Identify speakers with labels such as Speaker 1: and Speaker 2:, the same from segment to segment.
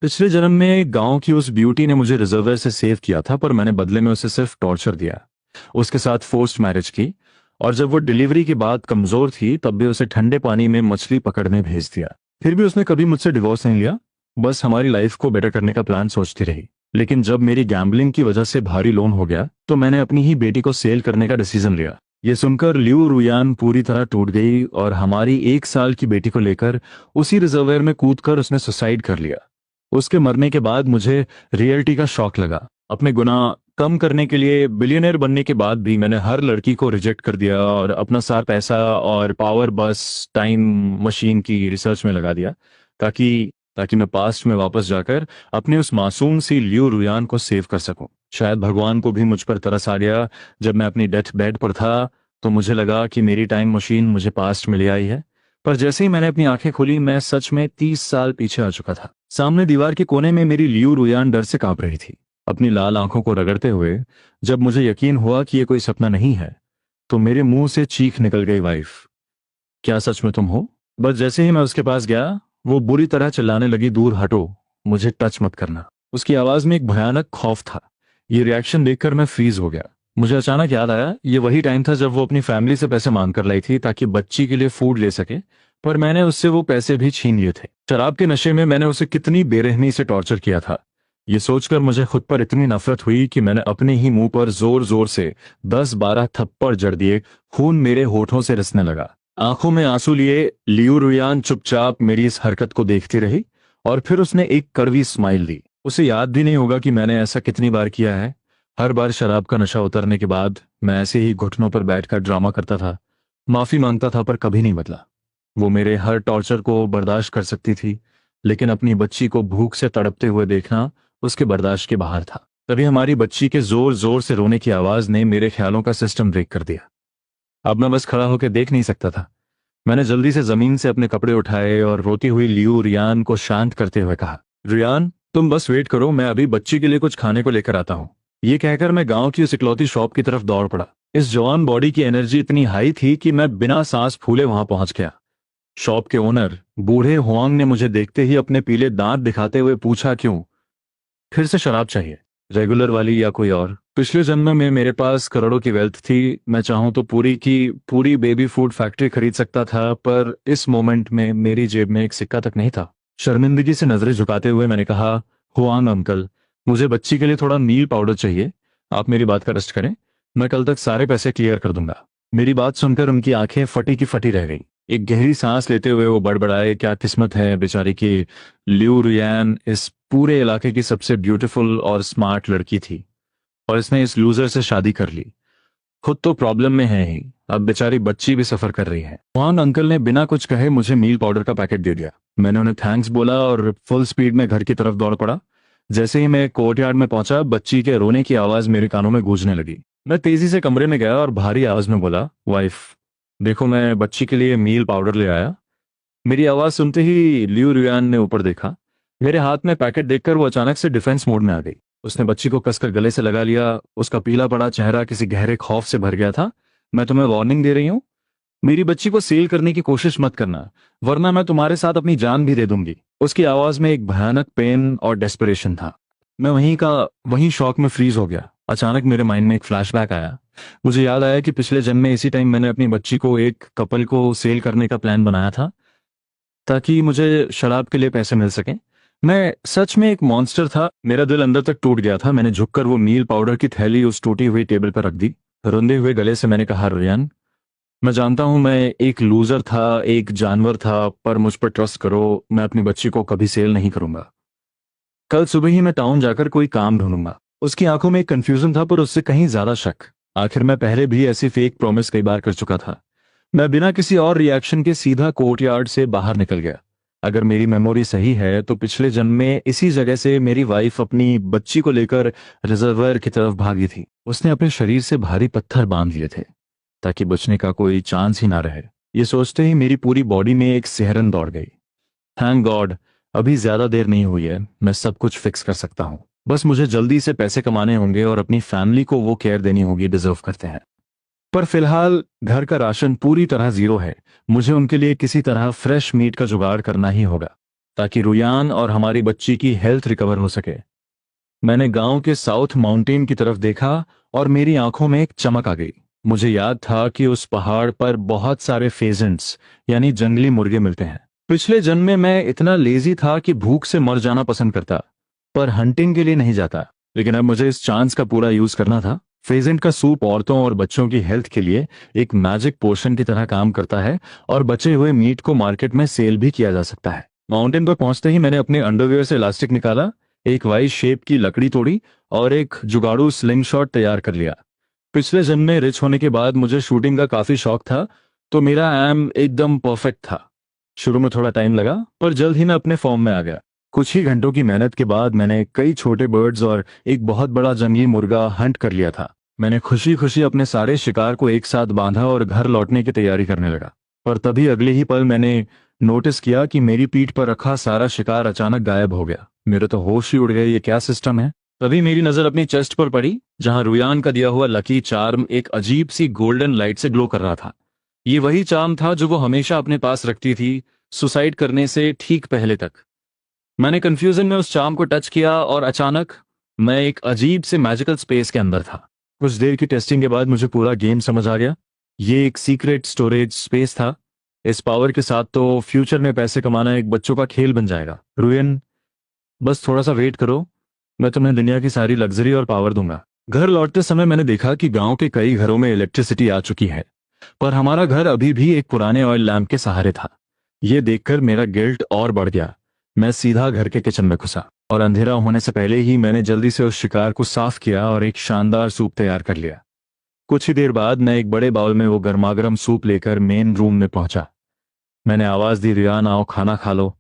Speaker 1: पिछले जन्म में गांव की उस ब्यूटी ने मुझे रिजर्वर से सेव किया था, पर मैंने बदले में उसे सिर्फ टॉर्चर दिया। उसके साथ फोर्स्ड मैरिज की, और जब वो डिलीवरी के बाद कमजोर थी तब भी उसे ठंडे पानी में मछली पकड़ने भेज दिया। फिर भी उसने कभी मुझसे डिवोर्स नहीं लिया, बस हमारी लाइफ को बेटर करने का प्लान सोचती रही। लेकिन जब मेरी गैम्बलिंग की वजह से भारी लोन हो गया तो मैंने अपनी ही बेटी को सेल करने का डिसीजन लिया। ये सुनकर लिऊ रुयान पूरी तरह टूट गई और हमारी 1 साल की बेटी को लेकर उसी रिजर्वेयर में कूदकर उसने सुसाइड कर लिया। उसके मरने के बाद मुझे रियलिटी का शॉक लगा। अपने गुनाह कम करने के लिए बिलियनर बनने के बाद भी मैंने हर लड़की को रिजेक्ट कर दिया और अपना सारा पैसा और पावर बस टाइम मशीन की रिसर्च में लगा दिया, ताकि ताकि मैं पास्ट में वापस जाकर अपने उस मासूम सी लियो रुयान को सेव कर सकूं। शायद भगवान को भी मुझ पर तरस आ गया। जब मैं अपनी डेथ बेड पर था तो मुझे लगा कि मेरी टाइम मशीन मुझे पास्ट में ले आई है। पर जैसे ही मैंने अपनी आंखें खोली मैं सच में 30 साल पीछे आ चुका था। सामने दीवार के कोने में मेरी लियू रुयान डर से कांप रही थी, अपनी लाल आंखों को रगड़ते हुए। जब मुझे यकीन हुआ कि ये कोई सपना नहीं है तो मेरे मुंह से चीख निकल गई, वाइफ, क्या सच में तुम हो? बस जैसे ही मैं उसके पास गया वो बुरी तरह चिल्लाने लगी, दूर हटो, मुझे टच मत करना। उसकी आवाज में एक भयानक खौफ था। ये रिएक्शन देखकर मैं फ्रीज हो गया। मुझे अचानक याद आया, ये वही टाइम था जब वो अपनी फैमिली से पैसे मांग कर लाई थी ताकि बच्ची के लिए फूड ले सके, पर मैंने उससे वो पैसे भी छीन लिए थे। शराब के नशे में मैंने उसे कितनी बेरहमी से टॉर्चर किया था। ये सोचकर मुझे खुद पर इतनी नफरत हुई कि मैंने अपने ही मुंह पर जोर जोर से 10-12 थप्पड़ जड़ दिए। खून मेरे होठों से रिसने लगा। आंखों में आंसू लिए लियू रुयान चुपचाप मेरी इस हरकत को देखती रही और फिर उसने एक कड़वी स्माइल दी। उसे याद भी नहीं होगा कि मैंने ऐसा कितनी बार किया है। हर बार शराब का नशा उतरने के बाद मैं ऐसे ही घुटनों पर बैठकर ड्रामा करता था, माफी मांगता था, पर कभी नहीं बदला। वो मेरे हर टॉर्चर को बर्दाश्त कर सकती थी, लेकिन अपनी बच्ची को भूख से तड़पते हुए देखना उसके बर्दाश्त के बाहर था। तभी हमारी बच्ची के जोर जोर से रोने की आवाज ने मेरे ख्यालों का सिस्टम ब्रेक कर दिया। अब मैं बस खड़ा होकर देख नहीं सकता था। मैंने जल्दी से जमीन से अपने कपड़े उठाए और रोती हुई लियू रियान को शांत करते हुए कहा, रियान, तुम बस वेट करो, मैं अभी बच्ची के लिए कुछ खाने को लेकर आता हूँ। ये कहकर मैं गांव की उस इकलौती शॉप की तरफ दौड़ पड़ा। इस जवान बॉडी की एनर्जी इतनी हाई थी कि मैं बिना सांस फूले वहां पहुंच गया। शॉप के ओनर बूढ़े हुआंग ने मुझे देखते ही अपने पीले दांत दिखाते हुए पूछा, क्यों, फिर से शराब चाहिए? रेगुलर वाली या कोई और? पिछले जन्म में मेरे पास करोड़ों की वेल्थ थी, मैं चाहूं तो पूरी की पूरी बेबी फूड फैक्ट्री खरीद सकता था, पर इस मोमेंट में मेरी जेब में एक सिक्का तक नहीं था। शर्मिंदगी से नजरें झुकाते हुए मैंने कहा, हुआंग अंकल, मुझे बच्ची के लिए थोड़ा नील पाउडर चाहिए। आप मेरी बात का रेस्ट करें, मैं कल तक सारे पैसे क्लियर कर दूंगा। मेरी बात सुनकर उनकी आंखें फटी की फटी रह गई। एक गहरी सांस लेते हुए वो बड़बड़ाए, क्या किस्मत है बेचारी की, लियू रियान इस पूरे इलाके की सबसे ब्यूटीफुल और स्मार्ट लड़की थी और इसने इस लूजर से शादी कर ली। खुद तो प्रॉब्लम में है ही, अब बेचारी बच्ची भी सफर कर रही है। वहां अंकल ने बिना कुछ कहे मुझे मील पाउडर का पैकेट दे दिया। मैंने उन्हें थैंक्स बोला और फुल स्पीड में घर की तरफ दौड़ पड़ा। जैसे ही मैं कोर्टयार्ड में पहुंचा बच्ची के रोने की आवाज मेरे कानों में गूंजने लगी। मैं तेजी से कमरे में गया और भारी आवाज में बोला, वाइफ, देखो मैं बच्ची के लिए मील पाउडर ले आया। मेरी आवाज सुनते ही लियू रियान ने ऊपर देखा। मेरे हाथ में पैकेट देखकर वो अचानक से डिफेंस मोड में आ गई। उसने बच्ची को कसकर गले से लगा लिया। उसका पीला पड़ा चेहरा किसी गहरे खौफ से भर गया था। मैं तुम्हें वार्निंग दे रही हूँ, मेरी बच्ची को सेल करने की कोशिश मत करना, वरना मैं तुम्हारे साथ अपनी जान भी दे दूंगी। उसकी आवाज में एक भयानक पेन और डेस्परेशन था। मैं वहीं शॉक में फ्रीज हो गया। अचानक मेरे माइंड में एक फ्लैशबैक आया। मुझे याद आया कि पिछले जन्म में इसी टाइम मैंने अपनी बच्ची को एक कपल को सेल करने का प्लान बनाया था ताकि मुझे शराब के लिए पैसे मिल सके। मैं सच में एक मॉन्स्टर था। मेरा दिल अंदर तक टूट गया था। मैंने झुककर वो मील पाउडर की थैली उस टूटी हुई टेबल पर रख दी। रोंदे हुए गले से मैंने कहा, रियान, मैं जानता हूं मैं एक लूजर था, एक जानवर था, पर मुझ पर ट्रस्ट करो, मैं अपनी बच्ची को कभी सेल नहीं करूंगा। कल सुबह ही मैं टाउन जाकर कोई काम ढूंढूंगा। उसकी आंखों में एक कंफ्यूजन था, पर उससे कहीं ज्यादा शक। आखिर मैं पहले भी ऐसी फेक प्रॉमिस कई बार कर चुका था। मैं बिना किसी और रिएक्शन के सीधा कोर्टयार्ड से बाहर निकल गया। अगर मेरी मेमोरी सही है तो पिछले जन्म में इसी जगह से मेरी वाइफ अपनी बच्ची को लेकर रिजर्वर की तरफ भागी थी। उसने अपने शरीर से भारी पत्थर बांध लिए थे ताकि बचने का कोई चांस ही ना रहे। ये सोचते ही मेरी पूरी बॉडी में एक सिहरन दौड़ गई। थैंक गॉड, अभी ज्यादा देर नहीं हुई है, मैं सब कुछ फिक्स कर सकता हूँ। बस मुझे जल्दी से पैसे कमाने होंगे और अपनी फैमिली को वो केयर देनी होगी डिजर्व करते हैं। पर फिलहाल घर का राशन पूरी तरह जीरो है। मुझे उनके लिए किसी तरह फ्रेश मीट का जुगाड़ करना ही होगा। ताकि रुयान और हमारी बच्ची की हेल्थ रिकवर हो सके। मैंने गांव के साउथ माउंटेन की तरफ देखा और मेरी आंखों में एक चमक आ गई। मुझे याद था कि उस पहाड़ पर बहुत सारे फेजेंट्स यानी जंगली मुर्गे मिलते हैं। पिछले जन्म में मैं इतना लेजी था कि भूख से मर जाना पसंद करता, पर हंटिंग के लिए नहीं जाता। लेकिन अब मुझे इस चांस का पूरा यूज करना था। फेजेंट का सूप औरतों और बच्चों की हेल्थ के लिए एक मैजिक पोशन की तरह काम करता है और बचे हुए मीट को मार्केट में सेल भी किया जा सकता है। माउंटेन पर पहुंचते ही मैंने अपने अंडरवियर से इलास्टिक निकाला, एक वाई शेप की लकड़ी तोड़ी और एक जुगाड़ू स्लिंग शॉट तैयार कर लिया। पिछले जन्म में रिच होने के बाद मुझे शूटिंग का काफी शौक था, तो मेरा एम एकदम परफेक्ट था। शुरू में थोड़ा टाइम लगा, पर जल्द ही मैं अपने फॉर्म में आ गया। कुछ ही घंटों की मेहनत के बाद मैंने कई छोटे बर्ड्स और एक बहुत बड़ा जंगली मुर्गा हंट कर लिया था। मैंने खुशी खुशी अपने सारे शिकार को एक साथ बांधा और घर लौटने की तैयारी करने लगा। पर तभी अगले ही पल मैंने नोटिस किया कि मेरी पीठ पर रखा सारा शिकार अचानक गायब हो गया। मेरे तो होश ही उड़ गए, ये क्या सिस्टम है। तभी मेरी नजर अपनी चेस्ट पर पड़ी, जहां रुयान का दिया हुआ लकी चार्म एक अजीब सी गोल्डन लाइट से ग्लो कर रहा था। ये वही चार्म था जो वो हमेशा अपने पास रखती थी, सुसाइड करने से ठीक पहले तक। मैंने कंफ्यूजन में उस चार्म को टच किया और अचानक मैं एक अजीब से मैजिकल स्पेस के अंदर था। कुछ देर की टेस्टिंग के बाद मुझे पूरा गेम समझ आ गया। ये एक सीक्रेट स्टोरेज स्पेस था। इस पावर के साथ तो फ्यूचर में पैसे कमाना एक बच्चों का खेल बन जाएगा। रुयन, बस थोड़ा सा वेट करो, मैं तुम्हें दुनिया की सारी लग्जरी और पावर दूंगा। घर लौटते समय मैंने देखा कि गांव के कई घरों में इलेक्ट्रिसिटी आ चुकी है, पर हमारा घर अभी भी एक पुराने ऑयल लैंप के सहारे था। यह देखकर मेरा गिल्ट और बढ़ गया। मैं सीधा घर के किचन में घुसा और अंधेरा होने से पहले ही मैंने जल्दी से उस शिकार को साफ किया और एक शानदार सूप तैयार कर लिया। कुछ ही देर बाद मैं एक बड़े बाउल में वो गर्मागर्म सूप लेकर मेन रूम में पहुंचा। मैंने आवाज दी, रियान आओ खाना खा लो,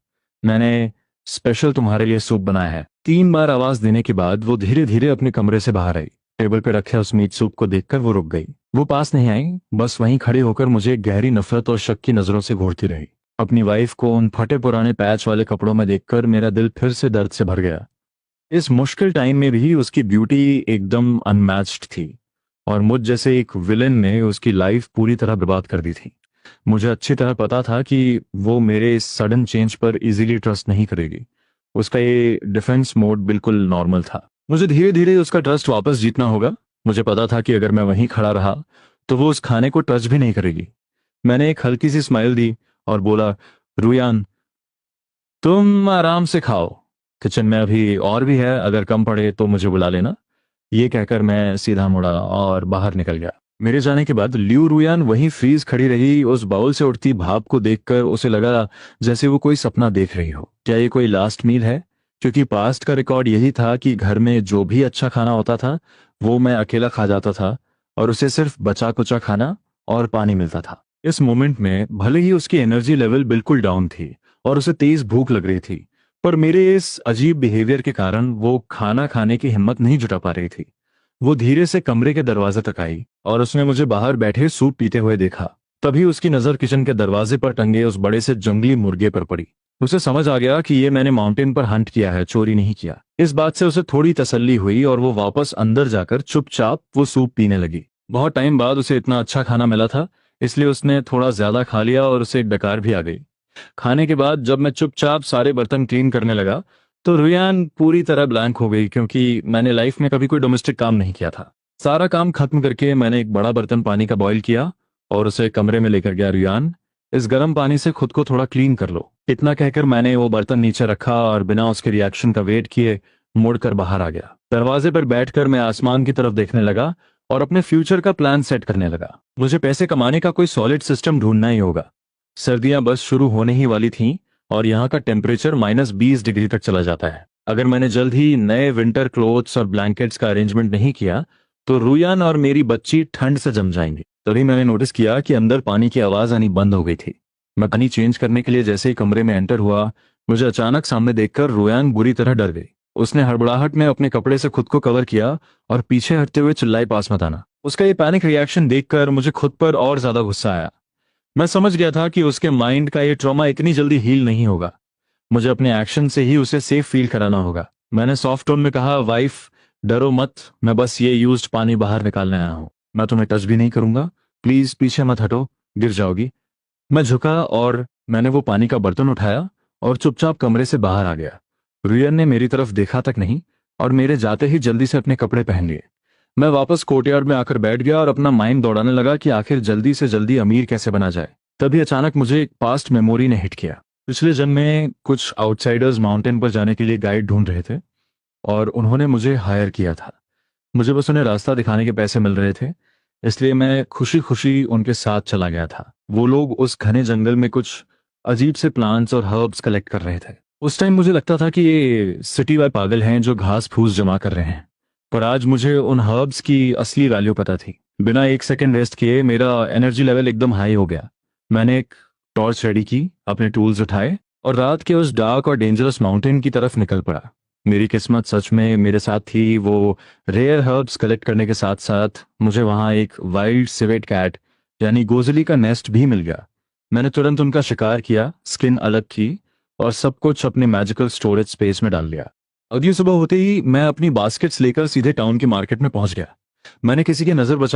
Speaker 1: मैंने स्पेशल तुम्हारे लिए सूप बनाया है। 3 बार आवाज देने के बाद वो धीरे धीरे अपने कमरे से बाहर आई। टेबल पर रखे उस मीट सूप को देखकर वो रुक गई। वो पास नहीं आई, बस वहीं खड़ी होकर मुझे गहरी नफरत और शक की नजरों से घूरती रही। अपनी वाइफ को उन फटे पुराने पैच वाले कपड़ों में देखकर मेरा दिल फिर से दर्द से भर गया। इस मुश्किल टाइम में भी उसकी ब्यूटी एकदम अनमैच्ड थी, और मुझ जैसे एक विलेन ने उसकी लाइफ पूरी तरह बर्बाद कर दी थी। मुझे अच्छी तरह पता था कि वो मेरे इस सडन चेंज पर इजीली ट्रस्ट नहीं करेगी। उसका ये डिफेंस मोड बिल्कुल नॉर्मल था। मुझे धीरे धीरे उसका ट्रस्ट वापस जीतना होगा। मुझे पता था कि अगर मैं वहीं खड़ा रहा तो वो उस खाने को टच भी नहीं करेगी। मैंने एक हल्की सी स्माइल दी और बोला, रुयान तुम आराम से खाओ, किचन में अभी और भी है, अगर कम पड़े तो मुझे बुला लेना। ये कहकर मैं सीधा मुड़ा और बाहर निकल गया। मेरे जाने के बाद ल्यू रुयान वहीं फ्रीज खड़ी रही। उस बाउल से उठती भाप को देखकर उसे लगा जैसे वो कोई सपना देख रही हो। क्या ये कोई लास्ट मील है? क्योंकि पास्ट का रिकॉर्ड यही था कि घर में जो भी अच्छा खाना होता था वो मैं अकेला खा जाता था, और उसे सिर्फ बचा कुचा खाना और पानी मिलता था। इस मोमेंट में भले ही उसकी एनर्जी लेवल बिल्कुल डाउन थी और उसे तेज भूख लग रही थी, पर मेरे इस अजीब बिहेवियर के कारण वो खाना खाने की हिम्मत नहीं जुटा पा रही थी। वो धीरे से कमरे के दरवाजे तक आई और उसने मुझे बाहर बैठे सूप पीते हुए देखा। तभी उसकी नजर किचन के दरवाजे पर टंगे उस बड़े से जंगली मुर्गे पर पड़ी। उसे समझ आ गया कि ये मैंने माउंटेन पर हंट किया है, चोरी नहीं किया। इस बात से उसे थोड़ी तसल्ली हुई और वो वापस अंदर जाकर चुपचाप वो सूप पीने लगी। बहुत टाइम बाद उसे इतना अच्छा खाना मिला था, इसलिए उसने थोड़ा ज्यादा खा लिया और उसे एक डकार भी आ गई। खाने के बाद जब मैं चुपचाप सारे बर्तन क्लीन करने लगा तो रुयान पूरी तरह ब्लैंक हो गई, क्योंकि मैंने लाइफ में कभी कोई डोमेस्टिक काम नहीं किया था। सारा काम खत्म करके मैंने एक बड़ा बर्तन पानी का बॉईल किया और उसे कमरे में लेकर गया। रुयान, इस गर्म पानी से खुद को थोड़ा क्लीन कर लो। इतना कहकर मैंने वो बर्तन नीचे रखा और बिना उसके रिएक्शन का वेट किए मुड़कर बाहर आ गया। दरवाजे पर बैठकर मैं आसमान की तरफ देखने लगा और अपने फ्यूचर का प्लान सेट करने लगा। मुझे पैसे कमाने का कोई सॉलिड सिस्टम ढूंढना ही होगा। सर्दियां बस शुरू होने ही वाली थीं और यहाँ का टेम्परेचर -20 डिग्री तक चला जाता है। अगर मैंने जल्द ही नए विंटर क्लोथ्स और ब्लैंकेट्स का अरेंजमेंट नहीं किया तो रुयान और मेरी बच्ची ठंड से जम जाएंगी। तभी मैंने नोटिस किया कि अंदर पानी की आवाज आनी बंद हो गई थी। मैं पानी चेंज करने के लिए जैसे ही कमरे में एंटर हुआ, मुझे अचानक सामने देखकर रुयान बुरी तरह डर गई। उसने हड़बड़ाहट में अपने कपड़े से खुद को कवर किया और पीछे हटते हुए चिल्लाई, पास मत आना। उसका ये पैनिक रिएक्शन देखकर मुझे खुद पर और ज्यादा गुस्सा आया। मैं समझ गया था कि उसके माइंड का ये ट्रॉमा इतनी जल्दी हील नहीं होगा। मुझे अपने एक्शन से ही उसे सेफ फील कराना होगा। मैंने सॉफ्ट टोन में कहा, वाइफ डरो मत, मैं बस ये यूज्ड पानी बाहर निकालने आया हूं। मैं तुम्हें टच भी नहीं करूंगा, प्लीज पीछे मत हटो, गिर जाओगी। मैं झुका और मैंने वो पानी का बर्तन उठाया और चुपचाप कमरे से बाहर आ गया। रियन ने मेरी तरफ देखा तक नहीं और मेरे जाते ही जल्दी से अपने कपड़े पहन लिए। मैं वापस कोर्टयार्ड में आकर बैठ गया और अपना माइंड दौड़ाने लगा कि आखिर जल्दी से जल्दी अमीर कैसे बना जाए। तभी अचानक मुझे एक पास्ट मेमोरी ने हिट किया। पिछले जन्म में कुछ आउटसाइडर्स माउंटेन पर जाने के लिए गाइड ढूंढ रहे थे और उन्होंने मुझे हायर किया था। मुझे बस उन्हें रास्ता दिखाने के पैसे मिल रहे थे, इसलिए मैं खुशी खुशी उनके साथ चला गया था। वो लोग उस घने जंगल में कुछ अजीब से प्लांट्स और हर्ब्स कलेक्ट कर रहे थे। उस टाइम मुझे लगता था कि ये सिटी वाले पागल हैं जो घास फूस जमा कर रहे हैं, पर आज मुझे उन हर्ब्स की असली वैल्यू पता थी। बिना एक सेकंड वेस्ट किए मेरा एनर्जी लेवल एकदम हाई हो गया। मैंने एक टॉर्च रेडी की, अपने टूल्स उठाए और रात के उस डार्क और डेंजरस माउंटेन की तरफ निकल पड़ा। मेरी किस्मत सच में मेरे साथ थी। वो रेयर हर्ब्स कलेक्ट करने के साथ साथ मुझे वहां एक वाइल्ड सिवेट कैट यानी गोजली का नेस्ट भी मिल गया। मैंने तुरंत उनका शिकार किया, स्किन अलग की और सब कुछ अपने मैजिकल स्टोरेज स्पेस में डाल लिया। अगली सुबह होते ही मैं अपनी बास्केट्स लेकर सीधे टाउन के मार्केट में पहुंच गया। मैंने किसी की नजर बचा